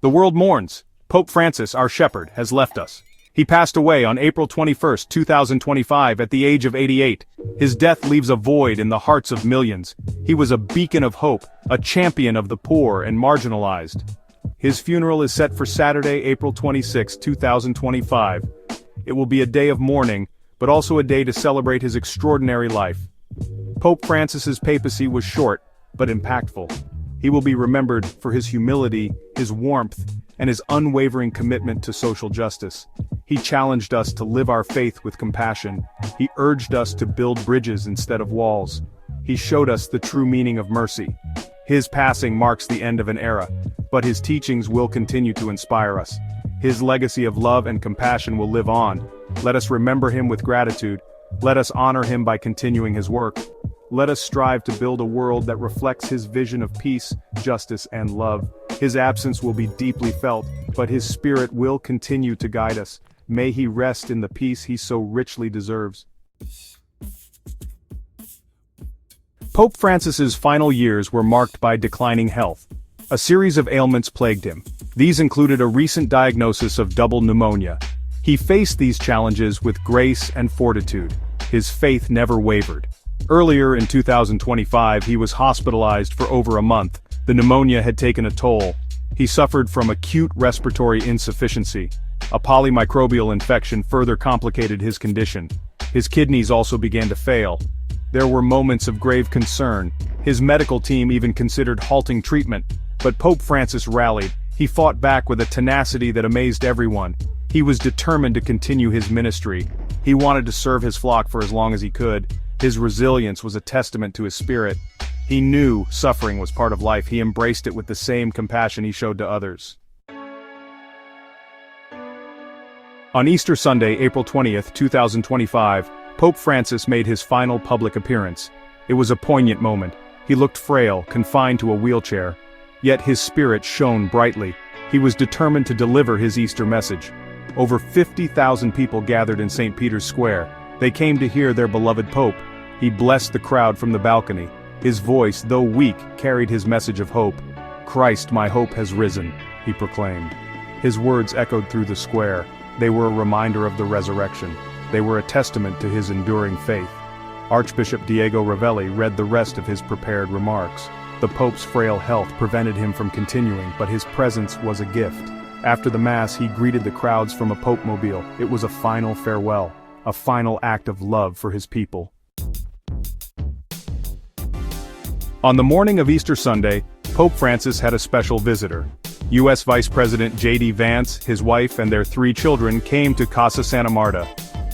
The world mourns. Pope Francis, our shepherd, has left us. He passed away on April 21, 2025 at the age of 88. His death leaves a void in the hearts of millions. He was a beacon of hope, a champion of the poor and marginalized. His funeral is set for Saturday, April 26, 2025. It will be a day of mourning, but also a day to celebrate his extraordinary life. Pope Francis's papacy was short, but impactful. He will be remembered for his humility, his warmth, and his unwavering commitment to social justice. He challenged us to live our faith with compassion. He urged us to build bridges instead of walls. He showed us the true meaning of mercy. His passing marks the end of an era, but his teachings will continue to inspire us. His legacy of love and compassion will live on. Let us remember him with gratitude. Let us honor him by continuing his work. Let us strive to build a world that reflects his vision of peace, justice, and love. His absence will be deeply felt, but his spirit will continue to guide us. May he rest in the peace he so richly deserves. Pope Francis's final years were marked by declining health. A series of ailments plagued him. These included a recent diagnosis of double pneumonia. He faced these challenges with grace and fortitude. His faith never wavered. Earlier in 2025, he was hospitalized for over a month. The pneumonia had taken a toll. He suffered from acute respiratory insufficiency. A polymicrobial infection further complicated his condition. His kidneys also began to fail. There were moments of grave concern. His medical team even considered halting treatment. But Pope Francis rallied. He fought back with a tenacity that amazed everyone. He was determined to continue his ministry. He wanted to serve his flock for as long as he could. His resilience was a testament to his spirit. He knew suffering was part of life. He embraced it with the same compassion he showed to others. On Easter Sunday, April 20th, 2025, Pope Francis made his final public appearance. It was a poignant moment. He looked frail, confined to a wheelchair. Yet his spirit shone brightly. He was determined to deliver his Easter message. Over 50,000 people gathered in St. Peter's Square. They came to hear their beloved Pope. He blessed the crowd from the balcony. His voice, though weak, carried his message of hope. "Christ, my hope has risen," he proclaimed. His words echoed through the square. They were a reminder of the resurrection. They were a testament to his enduring faith. Archbishop Diego Ravelli read the rest of his prepared remarks. The Pope's frail health prevented him from continuing, but his presence was a gift. After the Mass, he greeted the crowds from a Pope-mobile. It was a final farewell, a final act of love for his people. On the morning of Easter Sunday, Pope Francis had a special visitor. U.S. Vice President J.D. Vance, his wife, and their 3 children came to Casa Santa Marta.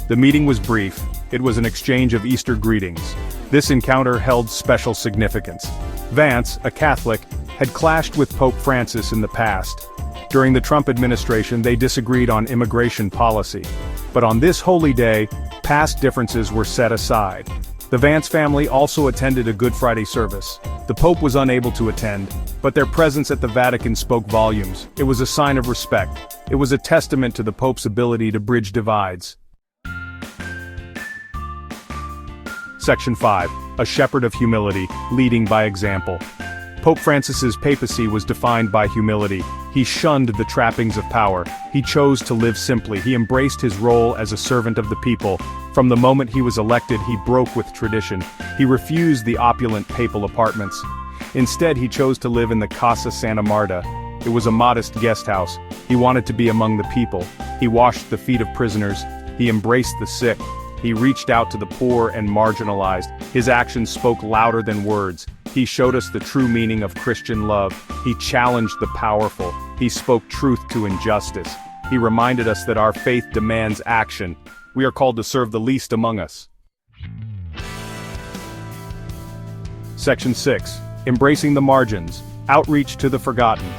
The meeting was brief. It was an exchange of Easter greetings. This encounter held special significance. Vance, a Catholic, had clashed with Pope Francis in the past. During the Trump administration, they disagreed on immigration policy. But on this holy day, past differences were set aside. The Vance family also attended a Good Friday service. The Pope was unable to attend, but their presence at the Vatican spoke volumes. It was a sign of respect. It was a testament to the Pope's ability to bridge divides. Section 5. A shepherd of humility, leading by example. Pope Francis's papacy was defined by humility. He shunned the trappings of power. He chose to live simply. He embraced his role as a servant of the people. From the moment he was elected, he broke with tradition. He refused the opulent papal apartments. Instead, he chose to live in the Casa Santa Marta. It was a modest guest house. He wanted to be among the people. He washed the feet of prisoners. He embraced the sick. He reached out to the poor and marginalized. His actions spoke louder than words. He showed us the true meaning of Christian love. He challenged the powerful. He spoke truth to injustice. He reminded us that our faith demands action. We are called to serve the least among us. Section 6. Embracing the margins. Outreach to the forgotten.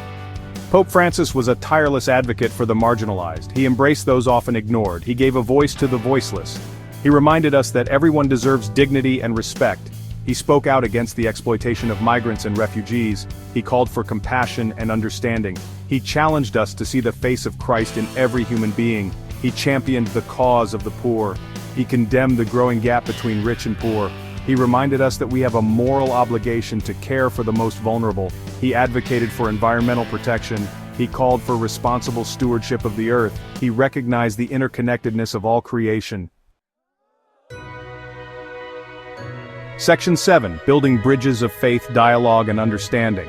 Pope Francis was a tireless advocate for the marginalized. He embraced those often ignored. He gave a voice to the voiceless. He reminded us that everyone deserves dignity and respect. He spoke out against the exploitation of migrants and refugees. He called for compassion and understanding. He challenged us to see the face of Christ in every human being. He championed the cause of the poor. He condemned the growing gap between rich and poor. He reminded us that we have a moral obligation to care for the most vulnerable. He advocated for environmental protection. He called for responsible stewardship of the earth. He recognized the interconnectedness of all creation. Section 7. Building bridges of faith, dialogue, and understanding.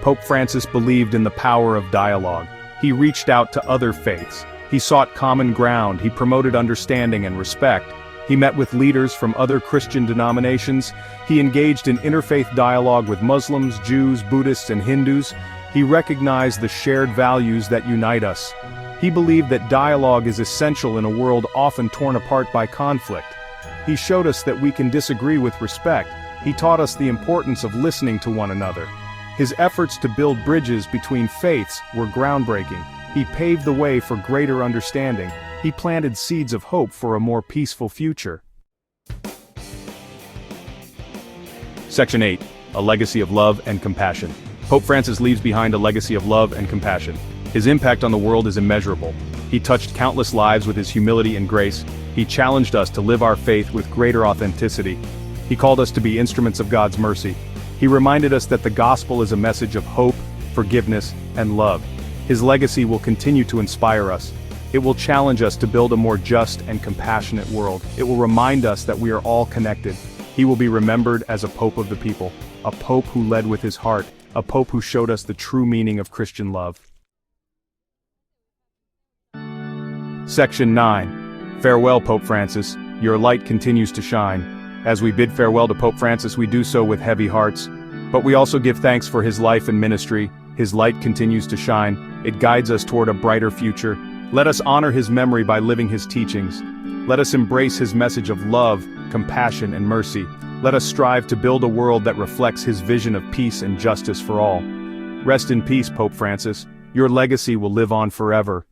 Pope Francis believed in the power of dialogue. He reached out to other faiths. He sought common ground. He promoted understanding and respect. He met with leaders from other Christian denominations. He engaged in interfaith dialogue with Muslims, Jews, Buddhists, and Hindus. He recognized the shared values that unite us. He believed that dialogue is essential in a world often torn apart by conflict. He showed us that we can disagree with respect. He taught us the importance of listening to one another. His efforts to build bridges between faiths were groundbreaking. He paved the way for greater understanding. He planted seeds of hope for a more peaceful future. Section 8. A legacy of love and compassion. Pope Francis leaves behind a legacy of love and compassion. His impact on the world is immeasurable. He touched countless lives with his humility and grace. He challenged us to live our faith with greater authenticity. He called us to be instruments of God's mercy. He reminded us that the gospel is a message of hope, forgiveness, and love. His legacy will continue to inspire us. It will challenge us to build a more just and compassionate world. It will remind us that we are all connected. He will be remembered as a pope of the people, a pope who led with his heart, a pope who showed us the true meaning of Christian love. Section 9. Farewell, Pope Francis. Your light continues to shine. As we bid farewell to Pope Francis, we do so with heavy hearts. But we also give thanks for his life and ministry. His light continues to shine. It guides us toward a brighter future. Let us honor his memory by living his teachings. Let us embrace his message of love, compassion, and mercy. Let us strive to build a world that reflects his vision of peace and justice for all. Rest in peace, Pope Francis. Your legacy will live on forever.